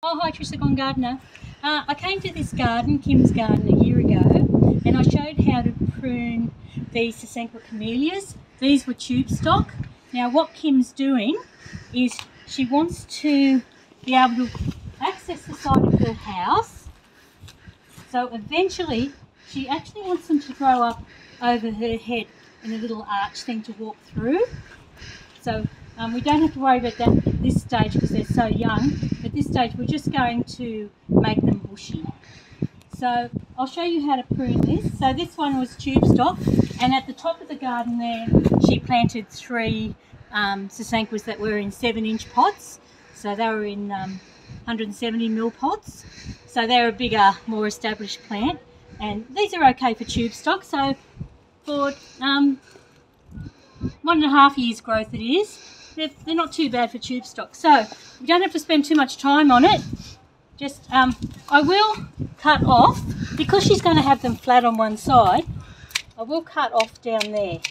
Oh, hi, Trisha Gone Gardener. I came to this garden, Kim's garden, a year ago, and I showed how to prune these Sasanqua camellias. These were tube stock. Now, what Kim's doing is she wants to be able to access the side of her house. So eventually, she actually wants them to grow up over her head in a little arch thing to walk through. So we don't have to worry about that at this stage because they're so young. At this stage we're just going to make them bushy. So I'll show you how to prune this. So this one was tube stock, and at the top of the garden there she planted three Sasanquas that were in 7-inch pots. So they were in 170mm pots. So they're a bigger, more established plant, and these are okay for tube stock. So for 1.5 years growth it is. They're not too bad for tube stock. So we don't have to spend too much time on it. Just I will cut off, because she's going to have them flat on one side, I will cut off down there.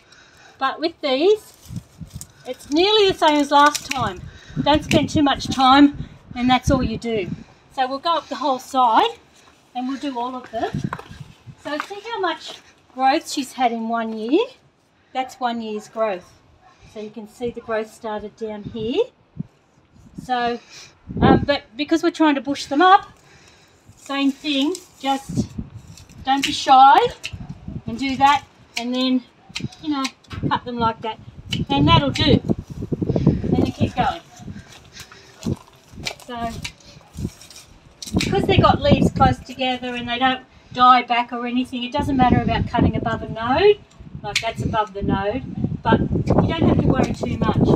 But with these, it's nearly the same as last time. Don't spend too much time, and that's all you do. So we'll go up the whole side and we'll do all of them. So see how much growth she's had in 1 year? That's 1 year's growth. So you can see the growth started down here. So, but because we're trying to bush them up, same thing, just don't be shy and do that, and then, you know, cut them like that. And that'll do. And then keep going. So, because they've got leaves close together and they don't die back or anything, it doesn't matter about cutting above a node, like that's above the node, but you don't have to worry too much.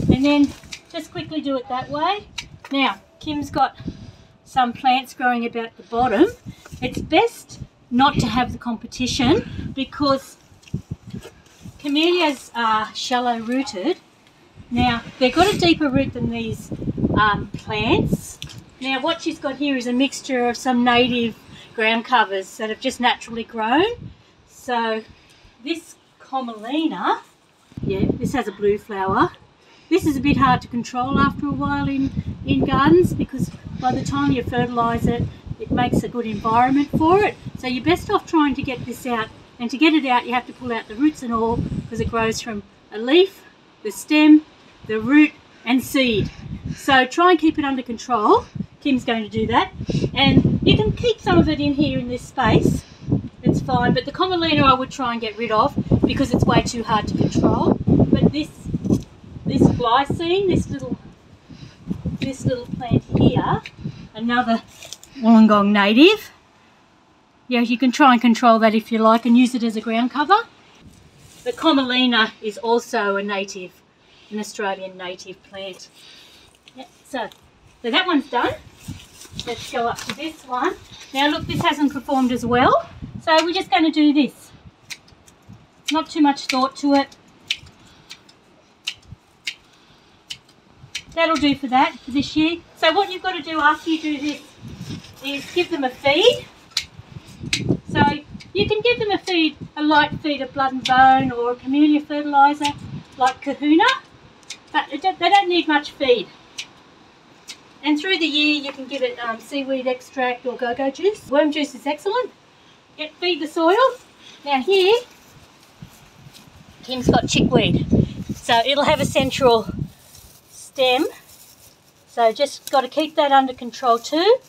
And then just quickly do it that way. Now, Kim's got some plants growing about the bottom. It's best not to have the competition because camellias are shallow rooted. Now, they've got a deeper root than these plants. Now, what she's got here is a mixture of some native ground covers that have just naturally grown. So this Commelina, yeah, this has a blue flower. This is a bit hard to control after a while in gardens, because by the time you fertilise it, it makes a good environment for it. So you're best off trying to get this out, and to get it out you have to pull out the roots and all, because it grows from a leaf, the stem, the root and seed. So try and keep it under control. Kim's going to do that, and you can keep some of it in here in this space, it's fine, but the Commelina I would try and get rid of because it's way too hard to control. But this glycine, this little plant here, another Wollongong native, yeah, you can try and control that if you like and use it as a ground cover. The Commelina is also a native, an Australian native plant. Yeah, so that one's done. Let's go up to this one. Now look, this hasn't performed as well, so we're just going to do this. Not too much thought to it. That'll do for that for this year. So what you've got to do after you do this is give them a feed. So you can give them a feed, a light feed of blood and bone or a camellia fertiliser like Kahuna, but they don't need much feed. And through the year you can give it seaweed extract or go-go juice. Worm juice is excellent. Yep, feed the soil. Now here, Kim's got chickweed. So it'll have a central stem. So just got to keep that under control too.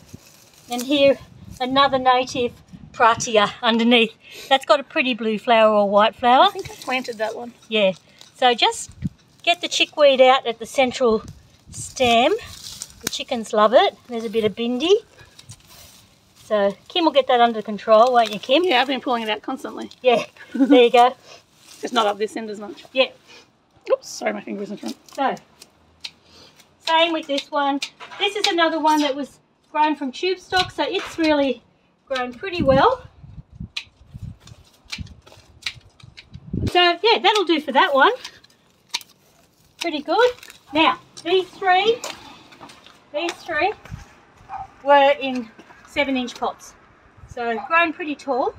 And here, another native Pratia underneath. That's got a pretty blue flower or white flower. I think I planted that one. Yeah. So just get the chickweed out at the central stem. The chickens love it. There's a bit of bindi. So Kim will get that under control, won't you, Kim? Yeah, I've been pulling it out constantly. Yeah, there you go. It's not up this end as much. Yeah. Oops, sorry, my finger's in front. So, same with this one. This is another one that was grown from tube stock, so it's really grown pretty well. So, yeah, that'll do for that one. Pretty good. Now, these three were in 7-inch pots, so grown pretty tall.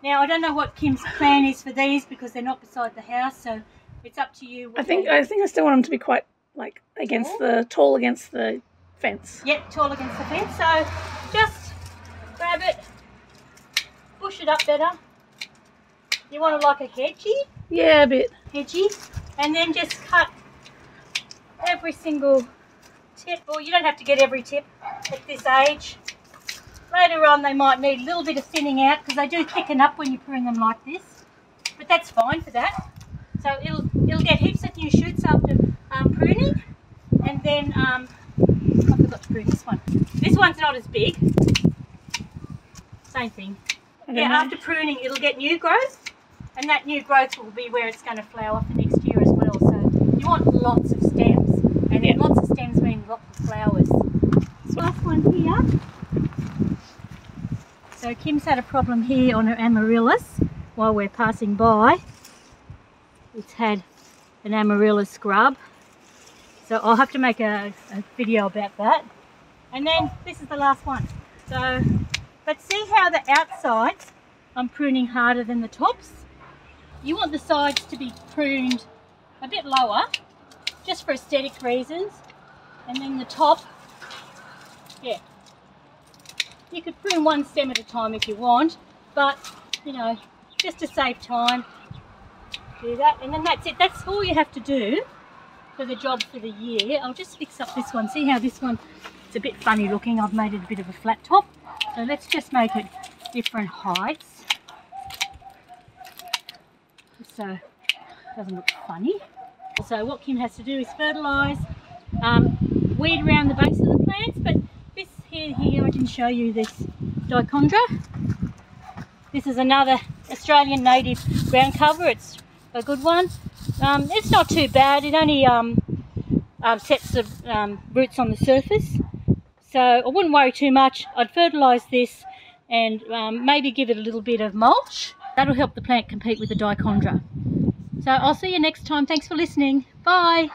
Now I don't know what Kim's plan is for these because they're not beside the house, so it's up to you. I think I still want them to be quite like against the fence. Yep, tall against the fence. So just grab it, push it up better. You want it like a hedgie? Yeah, a bit. Hedgie. And then just cut every single tip. Well, you don't have to get every tip at this age. Later on they might need a little bit of thinning out because they do thicken up when you prune them like this. But that's fine for that. So it'll get heaps of new shoots after pruning. And then, I forgot to prune this one. This one's not as big. Same thing. Yeah, after pruning it'll get new growth. And that new growth will be where it's going to flower for next year as well. So you want lots of stems. And then lots of stems mean lots of flowers. Last one here. So Kim's had a problem here on her amaryllis while we're passing by. It's had an amaryllis scrub. So I'll have to make a video about that. And then this is the last one. So, but see how the outsides I'm pruning harder than the tops? You want the sides to be pruned a bit lower, just for aesthetic reasons. And then the top, yeah. You could prune one stem at a time if you want, but you know, just to save time, do that. And then that's it. That's all you have to do for the job for the year. I'll just fix up this one. See how this one, it's a bit funny looking. I've made it a bit of a flat top. So let's just make it different heights. So it doesn't look funny. So what Kim has to do is fertilise, weed around the base of the plants, but this here I can show you this dichondra. This is another Australian native ground cover. It's a good one. It's not too bad. It only sets the roots on the surface. So I wouldn't worry too much. I'd fertilise this and maybe give it a little bit of mulch. That'll help the plant compete with the dichondra. So I'll see you next time. Thanks for listening. Bye.